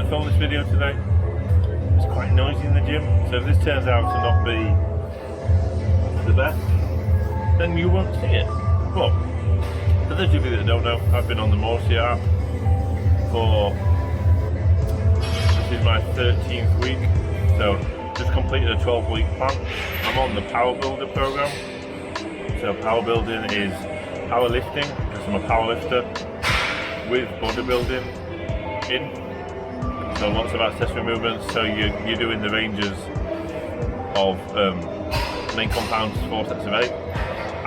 to film this video today. It's quite noisy in the gym, so if this turns out to not be the best, then you won't see it. But for those of you that don't know, I've been on the Morsia app for, this is my 13th week, so just completed a 12-week plan. I'm on the Power Builder program. So power building is powerlifting, because I'm a powerlifter, with bodybuilding in. So lots of accessory movements, so you're doing the ranges of main compounds, 4 sets of 8.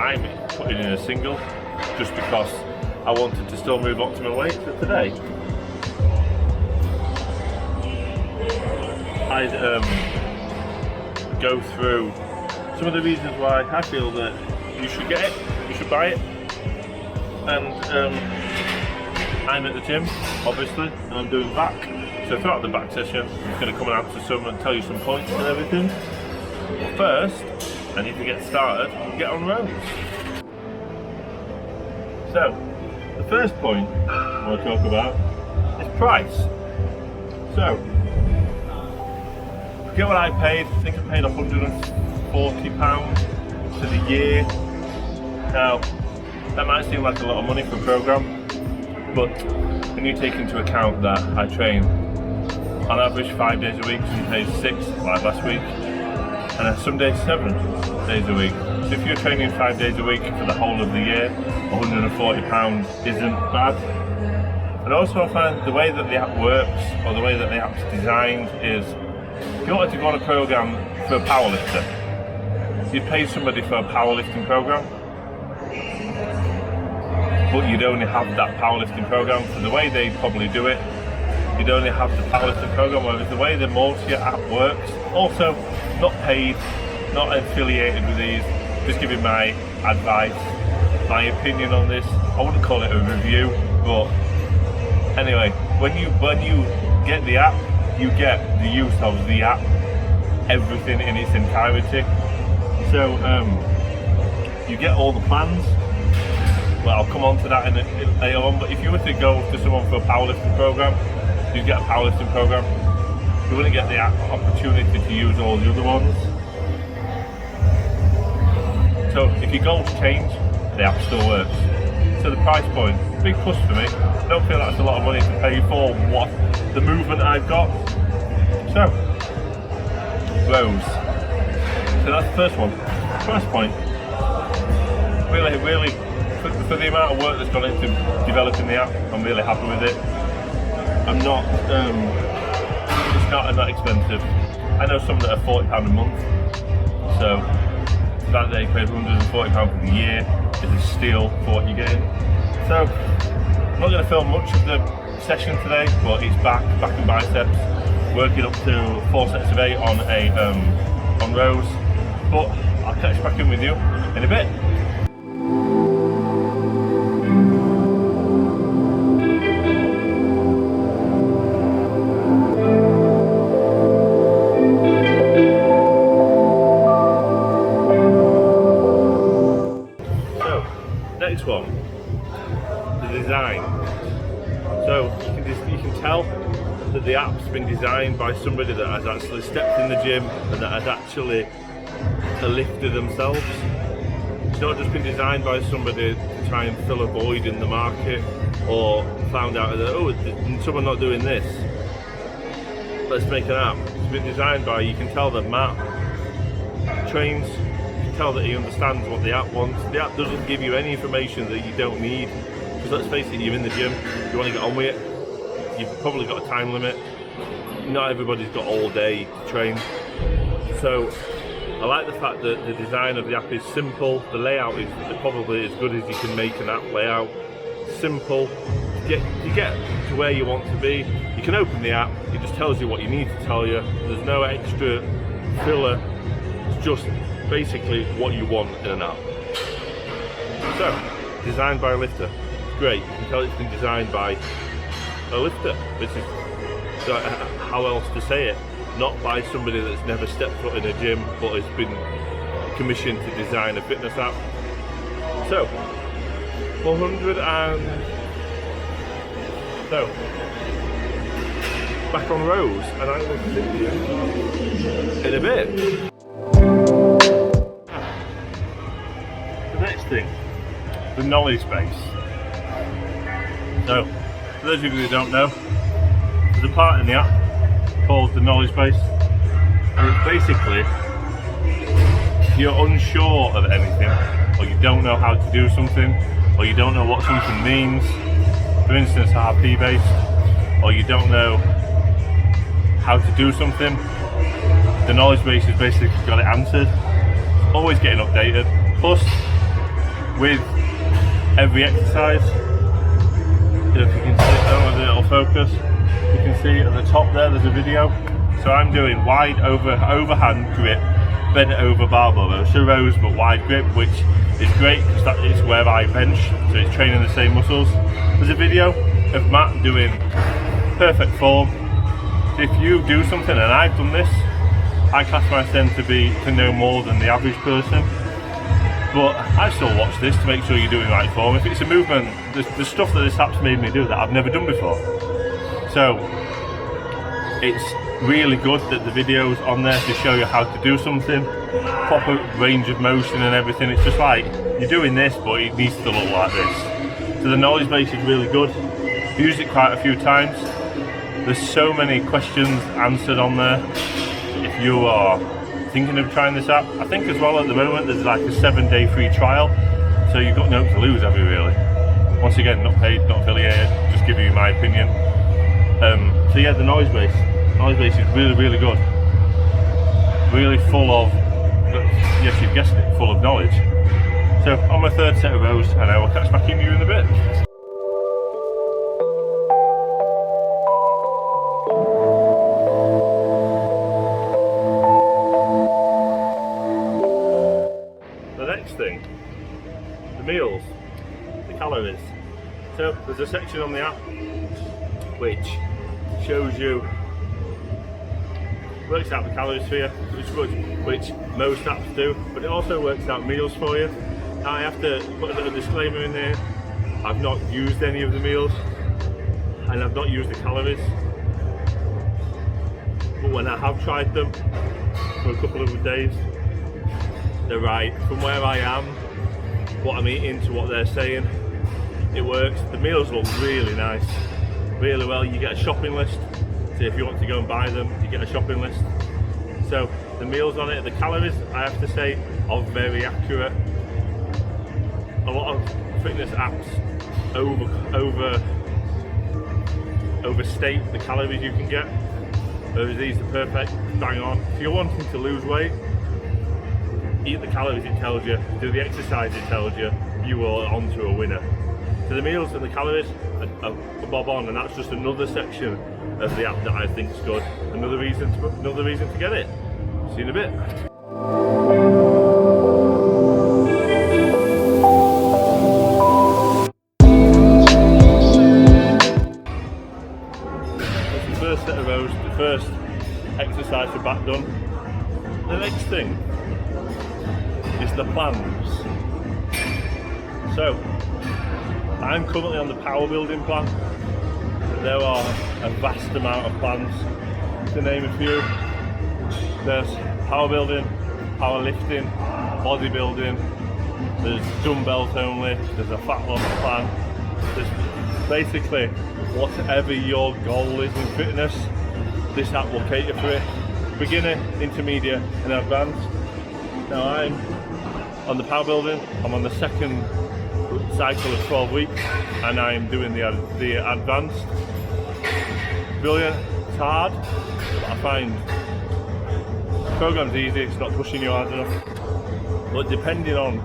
I'm putting in a single, just because I wanted to still move optimal weight. So today, I'd go through some of the reasons why I feel that you should get it, you should buy it. And I'm at the gym, obviously, and I'm doing back. So throughout the back session, I'm just going to come and answer some and tell you some points and everything. But first, I need to get started and get on rows. So, the first point I want to talk about is price. So, forget what I paid. I think I paid £140 for the year. Now, that might seem like a lot of money for a program, but when you take into account that I train on average 5 days a week, some days 6, like last week, and some days 7 days a week. So if you're training 5 days a week for the whole of the year, £140 isn't bad. And also I find the way that the app works, or the way that the app's designed, is if you wanted to go on a program for a powerlifter, you'd pay somebody for a powerlifting program, but you'd only have that powerlifting program. So the way they probably do it, you'd only have the powerlifting program, whereas the way the Morsia app works, also not paid, not affiliated with these, just giving my advice, my opinion on this. I wouldn't call it a review, but anyway, when you get the app, you get the use of the app, everything in its entirety. So you get all the plans. Well, I'll come on to that later on, but if you were to go to someone for a powerlifting program, you get a powerlifting program. You wouldn't get the opportunity to use all the other ones. So if your goals change, the app still works. So the price point, big plus for me. I don't feel that's a lot of money to pay for what the movement I've got. So, rows. So that's the first one. Price point. Really, for the amount of work that's gone into developing the app, I'm really happy with it. I'm not, it's not expensive. I know some that are £40 a month, so that they paid £140 for the year is a steal for what you're getting. So, I'm not going to film much of the session today, but it's back and biceps, working up to 4 sets of 8 on rows. But I'll catch back in with you in a bit. Next one, the design. So you can tell that the app's been designed by somebody that has actually stepped in the gym and that has actually a lifter themselves. It's not just been designed by somebody to try and fill a void in the market, or found out that, oh, someone not doing this, let's make an app. It's been designed by, you can tell that Matt trains, tell that he understands what the app wants. The app doesn't give you any information that you don't need, because let's face it, you're in the gym, you want to get on with it, you've probably got a time limit, not everybody's got all day to train. So I like the fact that the design of the app is simple, the layout is probably as good as you can make an app layout. Simple, you get to where you want to be, you can open the app, it just tells you what you need to tell you, there's no extra filler, it's just basically what you want in an app. So, designed by a lifter, great, you can tell it's been designed by a lifter, which is, so how else to say it, not by somebody that's never stepped foot in a gym but has been commissioned to design a fitness app. So, 400 and so back on rows, and I will see you in a bit. The next thing, the knowledge base. So, for those of you who don't know, there's a part in the app called the knowledge base, and it's basically, if you're unsure of anything, or you don't know how to do something, or you don't know what something means, for instance RP based, or you don't know how to do something, the knowledge base has basically got it answered. It's always getting updated. Plus, with every exercise, if you can see, I don't know if it'll focus, you can see at the top there's a video. So I'm doing wide overhand grip, bent over barbell. Those are rows but wide grip, which is great because that is where I bench, so it's training the same muscles. There's a video of Matt doing perfect form. If you do something, and I've done this, I class myself to know more than the average person, but I still watch this to make sure you're doing the right form. If it's a movement, the stuff that this app's made me do that I've never done before. So it's really good that the video's on there to show you how to do something, proper range of motion and everything. It's just like, you're doing this, but it needs to look like this. So the knowledge base is really good. I've used it quite a few times. There's so many questions answered on there. If you are thinking of trying this app, I think as well at the moment there's like a 7-day free trial, so you've got no to lose, have you really? Once again, not paid, not affiliated, just giving you my opinion. So yeah, the knowledge base is really, really good. Really full of, yes, you've guessed it, full of knowledge. So on my third set of rows, and I will catch back in you in a bit. The next thing, the meals, the calories. So there's a section on the app which shows you, works out the calories for you, which most apps do, but it also works out meals for you. Now I have to put a little disclaimer in here. I've not used any of the meals, and I've not used the calories, but when I have tried them for a couple of days, they're right. From where I am, what I'm eating to what they're saying, it works. The meals look really nice, really well. You get a shopping list, so if you want to go and buy them, you get a shopping list. So the meals on it, the calories, I have to say, are very accurate. A lot of fitness apps overstate the calories you can get, whereas these are perfect, bang on. If you're wanting to lose weight, eat the calories it tells you, do the exercise it tells you, you are onto a winner. So the meals and the calories are bob on, and that's just another section of the app that I think is good. Another reason to get it. See you in a bit. That's the first set of rows, the first exercise for back done. The next thing is the plans. So I'm currently on the power building plan. There are a vast amount of plans, to name a few. There's power building, power lifting, bodybuilding, there's dumbbells only, there's a fat loss plan. There's basically whatever your goal is in fitness, this app will cater for it. Beginner, intermediate and advanced. Now I'm on the power building, I'm on the second cycle of 12 weeks, and I'm doing the advanced. Brilliant, it's hard, but I find the program's easy, it's not pushing you hard enough. But depending on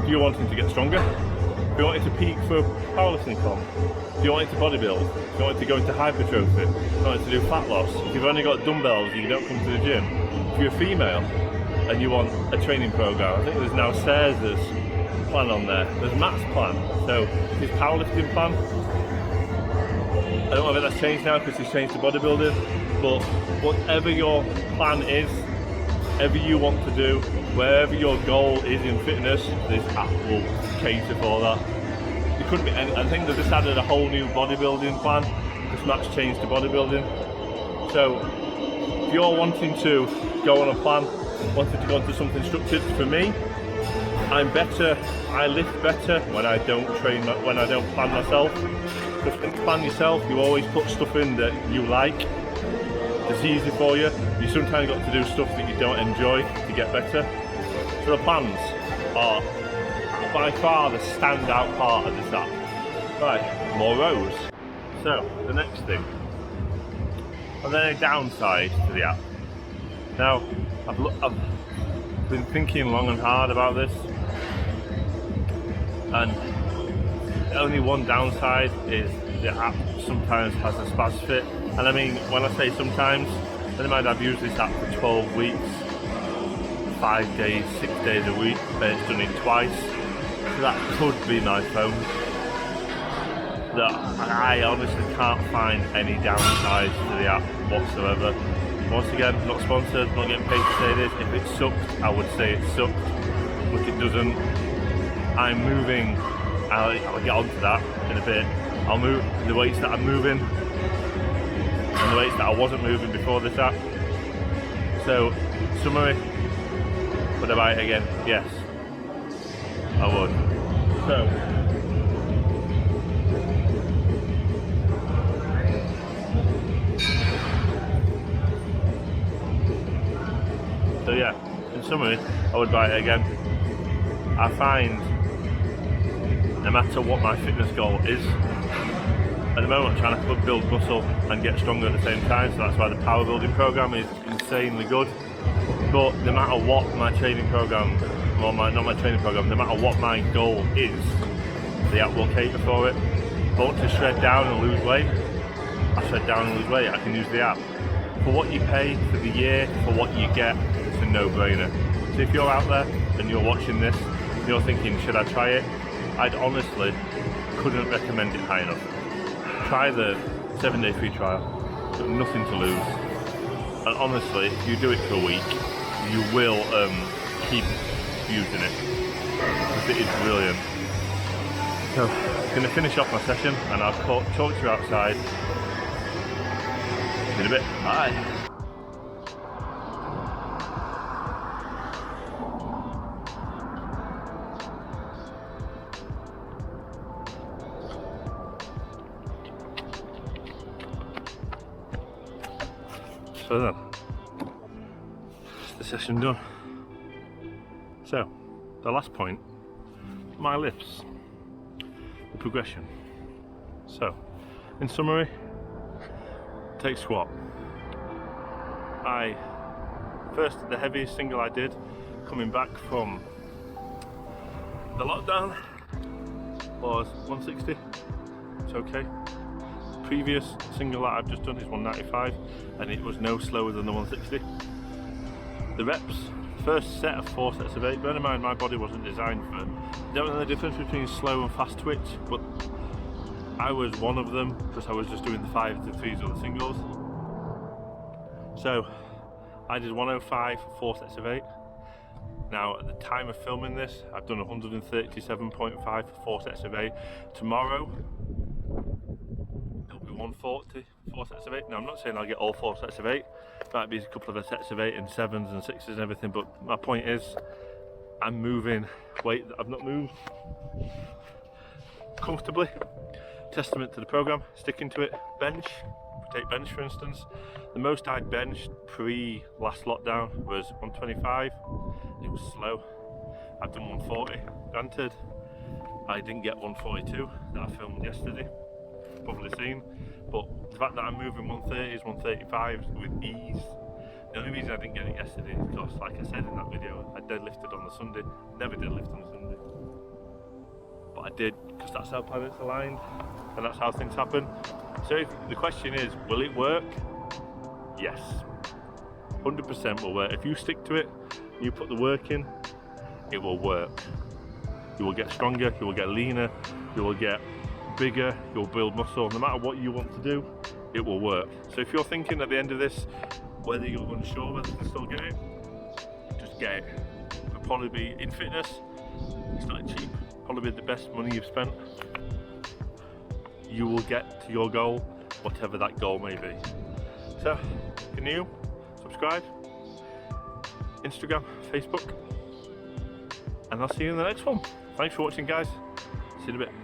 if you're wanting to get stronger, if you're wanting to peak for powerlifting comp, if you're wanting to bodybuild, if you're wanting to go into hypertrophy, if you're wanting to do fat loss, if you've only got dumbbells and you don't come to the gym, if you're a female and you want a training program, I think there's now Sarah's plan on there, there's Matt's plan, so his powerlifting plan, I don't know if that's changed now because he's changed to bodybuilding, but whatever your plan is, whatever you want to do, wherever your goal is in fitness, this app will cater for that. It couldn't be, and I think they've just added a whole new bodybuilding plan, because mix-match change to bodybuilding. So if you're wanting to go on a plan, wanting to go into something structured, for me, I'm better, I lift better when I don't train, when I don't plan myself. Because when you plan yourself, you always put stuff in that you like. It's easy for you. You sometimes got to do stuff that you don't enjoy to get better. So the plans are by far the standout part of this app. Right, more rows. So the next thing, are there any downsides to the app? Now, I've been thinking long and hard about this, and only one downside is the app sometimes has a spaz fit. And I mean, when I say sometimes, bear in mind I've used this app for 12 weeks, 5 days, 6 days a week, but it's done it twice. So that could be my phone. That I honestly can't find any downsides to the app whatsoever. Once again, not sponsored, not getting paid to say this. If it sucked, I would say it sucked, but it doesn't. I'm moving, I'll get onto that in a bit. I'll move the weights that I'm moving and the weights that I wasn't moving before this app. So, summary, would I buy it again? Yes, I would. So yeah, in summary, I would buy it again. I find no matter what my fitness goal is, at the moment I'm trying to build muscle and get stronger at the same time, so that's why the power building program is insanely good. But no matter what my training program, or not my training program, no matter what my goal is, the app will cater for it. If I want to shred down and lose weight, I shred down and lose weight, I can use the app. For what you pay for the year, for what you get, it's a no-brainer. So if you're out there and you're watching this, you're thinking, should I try it? I'd honestly couldn't recommend it high enough. Try the 7-day free trial, you've got nothing to lose. And honestly, if you do it for a week, you will keep using it, because it is brilliant. So, I'm going to finish off my session and I'll talk to you outside in a bit. Bye. So then, the session done. So, the last point, my lifts, the progression. So, in summary, take squat. The heaviest single I did, coming back from the lockdown, was 160. It's okay. Previous single that I've just done is 195, and it was no slower than the 160. The reps, first set of 4 sets of 8. Bear in mind my body wasn't designed for it. Don't know the difference between slow and fast twitch, but I was one of them because I was just doing the 5s, the 3s or the singles. So I did 105 for 4 sets of 8. Now at the time of filming this, I've done 137.5 for 4 sets of 8. Tomorrow 140, 4 sets of 8. Now I'm not saying I'll get all 4 sets of 8, might be a couple of sets of 8 and 7s and 6s and everything, but my point is I'm moving weight that I've not moved comfortably. Testament to the program, sticking to it. Bench, take bench for instance, the most I'd benched pre last lockdown was 125. It was slow. I've done 140. Granted, I didn't get 142 that I filmed yesterday, probably seen, but the fact that I'm moving 130s, 135s with ease. The only reason I didn't get it yesterday is because, like I said in that video, I deadlifted on the Sunday. Never deadlift on the Sunday, but I did because that's how planets aligned and that's how things happen. So if the question is, will it work? Yes, 100% will work. If you stick to it, you put the work in, it will work. You will get stronger, you will get leaner, you will get bigger, you'll build muscle. No matter what you want to do, it will work. So if you're thinking at the end of this whether you're unsure whether you can still get it, just get it. It'll probably be in fitness, it's not cheap, probably be the best money you've spent. You will get to your goal whatever that goal may be. So, can you subscribe, Instagram, Facebook, and I'll see you in the next one. Thanks for watching, guys. See you in a bit.